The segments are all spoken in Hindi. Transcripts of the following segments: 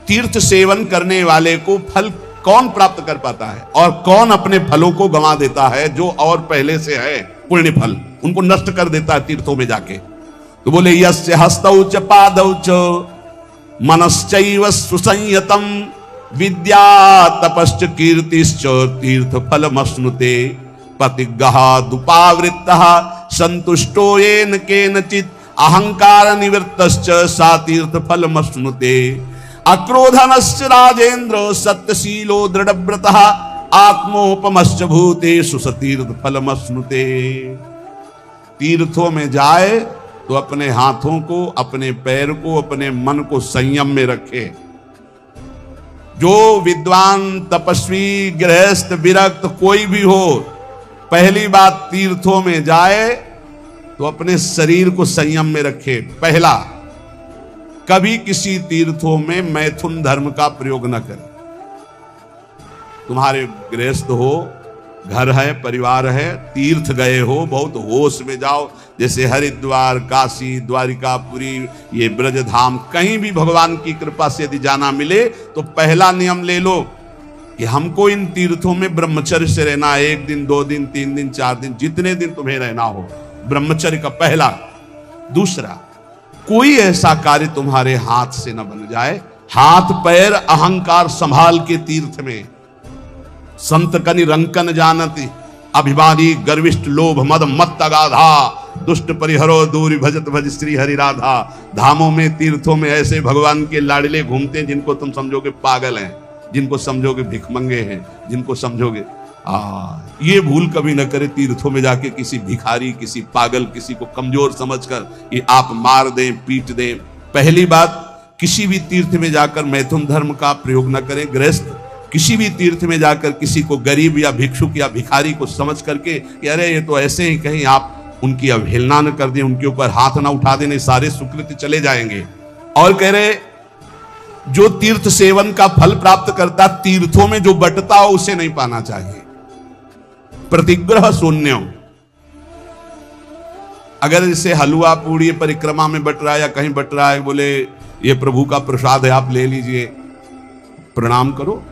तीर्थ सेवन करने वाले को फल कौन प्राप्त कर पाता है और कौन अपने फलों को गंवा देता है, जो और पहले से है पुण्य फल उनको नष्ट कर देता है तीर्थों में जाके। तो बोले यस्य हस्तौ च पादौ च मनश्चैव सुसंयतम विद्या तपश्च कीर्तिश्च तीर्थ फलमश्नुते पतिग्रहादुपावृत्तः संतुष्टो येन केनचित् अहंकार निवृत्तश्च सा तीर्थ फलमश्नुते अक्रोधनश्च राजेन्द्र सत्यशीलो दृढ़व्रतः आत्मोपमश्च भूतेषु स तीर्थ फलमश्नुते। तीर्थों में जाए तो अपने हाथों को, अपने पैर को, अपने मन को संयम में रखे। जो विद्वान, तपस्वी, गृहस्थ, विरक्त कोई भी हो, पहली बात तीर्थों में जाए तो अपने शरीर को संयम में रखे। पहला, कभी किसी तीर्थों में मैथुन धर्म का प्रयोग न करें। तुम्हारे गृहस्थ हो, घर है, परिवार है, तीर्थ गए हो, बहुत होश में जाओ। जैसे हरिद्वार, काशी, द्वारिकापुरी, ये ब्रज धाम, कहीं भी भगवान की कृपा से यदि जाना मिले तो पहला नियम ले लो कि हमको इन तीर्थों में ब्रह्मचर्य से रहना। 1 दिन, 2 दिन, 3 दिन, 4 दिन, जितने दिन तुम्हें रहना हो, ब्रह्मचर्य का पहला। दूसरा, कोई ऐसा कार्य तुम्हारे हाथ से न बन जाए। हाथ पैर अहंकार संभाल के तीर्थ में। संत कनि रंकन जानती अभिमानी गर्विष्ठ लोभ मद मत अगाधा दुष्ट परिहरो दूरी भजत भज श्री हरि राधा। धामों में, तीर्थों में ऐसे भगवान के लाडले घूमते हैं जिनको तुम समझोगे पागल हैं, जिनको समझोगे भिखमंगे हैं, जिनको समझोगे। ये भूल कभी न करे तीर्थों में जाके किसी भिखारी, किसी पागल, किसी को कमजोर समझकर ये आप मार दें, पीट दें। पहली बात, किसी भी तीर्थ में जाकर मैथुन धर्म का प्रयोग न करें। गृहस्थ किसी भी तीर्थ में जाकर किसी को गरीब या भिक्षुक या भिखारी को समझ करके कि अरे ये तो ऐसे ही, कहीं आप उनकी अवहेलना न कर दें, उनके ऊपर हाथ ना उठा देने, सारे सुकृत चले जाएंगे। और कह रहे, जो तीर्थ सेवन का फल प्राप्त करता, तीर्थों में जो बटता हो उसे नहीं पाना चाहिए। प्रतिग्रह शून्य। अगर जैसे हलवा पूड़ी परिक्रमा में बट रहा है या कहीं बट रहा है, बोले ये प्रभु का प्रसाद है, आप ले लीजिए, प्रणाम करो।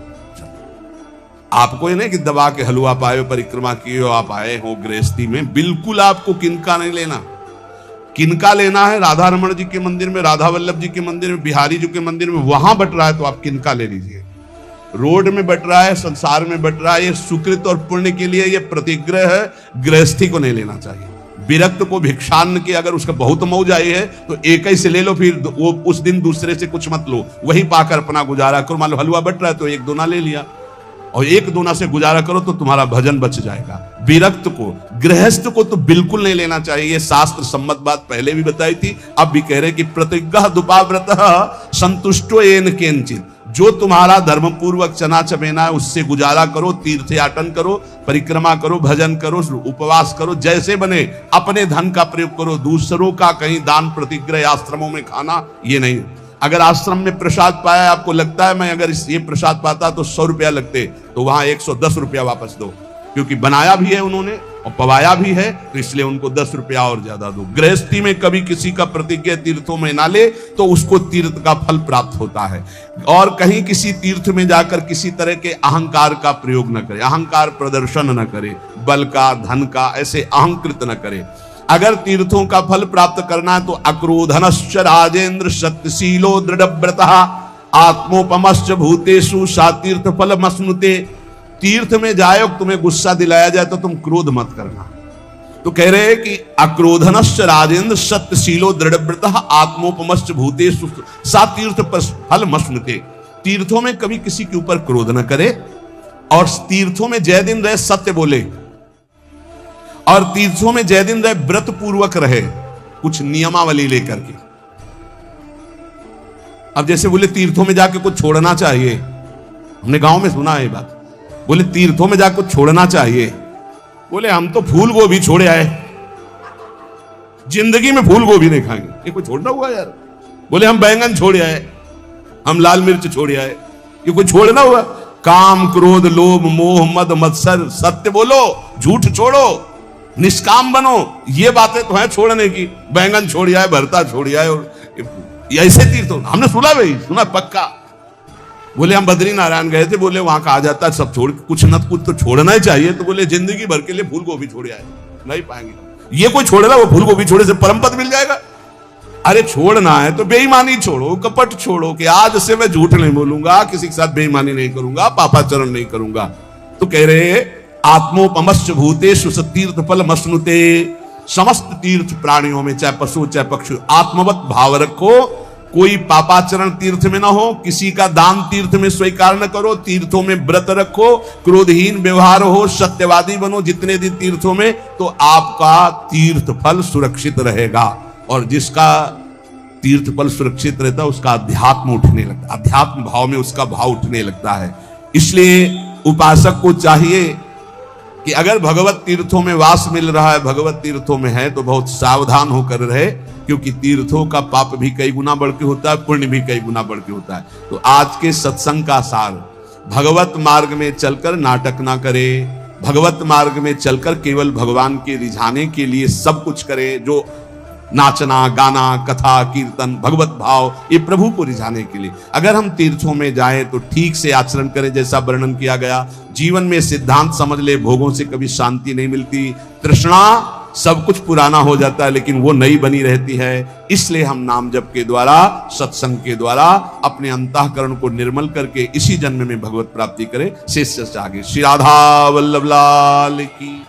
आपको ये नहीं कि दबा के हलवा पाए, परिक्रमा किए हो, आप आए हो गृहस्थी में। बिल्कुल आपको किनका नहीं लेना। किनका लेना है? राधा रमण जी के मंदिर में, राधा वल्लभ जी के मंदिर में, बिहारी जी के मंदिर में, वहां बट रहा है तो आप किनका ले लीजिए। रोड में बट रहा है, संसार में बट रहा है, ये सुकृत और पुण्य के लिए, ये प्रतिग्रह है, गृहस्थी को नहीं लेना चाहिए। विरक्त को भिक्षान्न के अगर उसका बहुत मौज आई है तो एक ही से ले लो, फिर वो उस दिन दूसरे से कुछ मत लो, वही पाकर अपना गुजारा करो। मान लो हलवा बट रहा है तो 1-2 ले लिया और 1-2 से गुजारा करो तो तुम्हारा भजन बच जाएगा। विरक्त को, गृहस्थ को तो बिल्कुल नहीं लेना चाहिए। शास्त्र सम्मत बात पहले भी बताई थी, अब भी कह रहे कि प्रतिग्रह दुपाव्रतः संतुष्टो येन केनचित्। जो तुम्हारा धर्म पूर्वक चना चबेना है उससे गुजारा करो, तीर्थयाटन करो, परिक्रमा करो, भजन करो, उपवास करो, जैसे बने अपने धन का प्रयोग करो। दूसरों का कहीं दान प्रतिग्रह आश्रमों में खाना ये नहीं। अगर आश्रम में प्रसाद पाया, आपको लगता है मैं अगर ये प्रसाद पाता तो 100 रुपया लगते, तो वहां 110 रुपया वापस दो, क्योंकि बनाया भी है उन्होंने और पवाया भी है, तो इसलिए उनको 10 रुपया और ज्यादा दो। गृहस्थी में कभी किसी का प्रतिज्ञा तीर्थों में ना ले तो उसको तीर्थ का फल प्राप्त होता है। और कहीं किसी तीर्थ में जाकर किसी तरह के अहंकार का प्रयोग न करे, अहंकार प्रदर्शन न करे, बल का, धन का, ऐसे अहंकृत न करे। अगर तीर्थों का फल प्राप्त करना है तो अक्रोधनश्च राजेन्द्र सत्यशीलो दृढ़व्रतः आत्मोपमश्च भूतेषु सा तीर्थ फलमश्नुते। तीर्थ में जाए और तुम्हें गुस्सा दिलाया जाए तो तुम क्रोध मत करना। तो कह रहे हैं कि अक्रोधनश्च राजेन्द्र सत्यशीलो दृढ़व्रतः आत्मोपमश्च भूतेषु सा तीर्थ फलमश्नुते। तीर्थों में कभी किसी के ऊपर क्रोध न करे और तीर्थों में जय दिन रहे सत्य बोले, और तीर्थों में जय दिन रहे व्रत पूर्वक रहे, कुछ नियमावली लेकर के। अब जैसे बोले तीर्थों में जाके कुछ छोड़ना चाहिए, हमने गांव में सुना है ये बात, बोले तीर्थों में जाकर कुछ छोड़ना चाहिए। बोले हम तो फूल गोभी छोड़े आए, जिंदगी में फूल गोभी नहीं खाएंगे, ये कोई छोड़ना हुआ यार। बोले हम बैंगन छोड़े आए, हम लाल मिर्च छोड़े आए, ये कोई छोड़ना हुआ? काम क्रोध लोभ मोह मद मत्सर, सत्य बोलो, झूठ छोड़ो, निष्काम बनो, ये बातें तो है छोड़ने की। बैंगन छोड़ आए, भरता छोड़ आए, और ऐसे तीर्थ हमने सुना भाई, सुना पक्का। बोले हम बद्रीनारायण गए थे, बोले वहां कहा जाता है सब छोड़, कुछ न कुछ तो छोड़ना ही चाहिए। तो बोले जिंदगी भर के लिए फूल गोभी छोड़ आए, नहीं पाएंगे। ये कोई छोड़ेगा, वो फूल गोभी छोड़े से परम पद मिल जाएगा? अरे छोड़ना है तो बेईमानी छोड़ो, कपट छोड़ो, कि आज से मैं झूठ नहीं बोलूंगा, किसी के साथ बेईमानी नहीं करूंगा, पापाचरण नहीं करूंगा। तो कह रहे आत्मोपमश्च भूतेषु सतीर्थ फल मश्नुते, समस्त तीर्थ प्राणियों में, चाहे पशु चाहे पक्षी, आत्मवत भाव रखो। कोई पापाचरण तीर्थ में ना हो, किसी का दान तीर्थ में स्वीकार न करो, तीर्थों में व्रत रखो, क्रोधहीन व्यवहार हो, सत्यवादी बनो जितने दिन तीर्थों में, तो आपका तीर्थ फल सुरक्षित रहेगा। और जिसका तीर्थ फल सुरक्षित रहता है उसका अध्यात्म उठने लगता है, अध्यात्म भाव में उसका भाव उठने लगता है। इसलिए उपासक को चाहिए कि अगर भगवत तीर्थों में वास मिल रहा है, भगवत तीर्थों में है, तो बहुत सावधान होकर रहे, क्योंकि तीर्थों का पाप भी कई गुना बढ़ के होता है, पुण्य भी कई गुना बढ़ के होता है। तो आज के सत्संग का सार, भगवत मार्ग में चलकर नाटक ना करे, भगवत मार्ग में चलकर केवल भगवान के रिझाने के लिए सब कुछ करे, जो नाचना गाना कथा कीर्तन भगवत भाव, ये प्रभु को रिझाने के लिए। अगर हम तीर्थों में जाएं तो ठीक से आचरण करें, जैसा वर्णन किया गया। जीवन में सिद्धांत समझ ले, भोगों से कभी शांति नहीं मिलती, तृष्णा, सब कुछ पुराना हो जाता है लेकिन वो नई बनी रहती है। इसलिए हम नाम जप के द्वारा, सत्संग के द्वारा अपने अंतःकरण को निर्मल करके इसी जन्म में भगवत प्राप्ति करें। शेष आगे श्री राधा वल्लभ लाल की।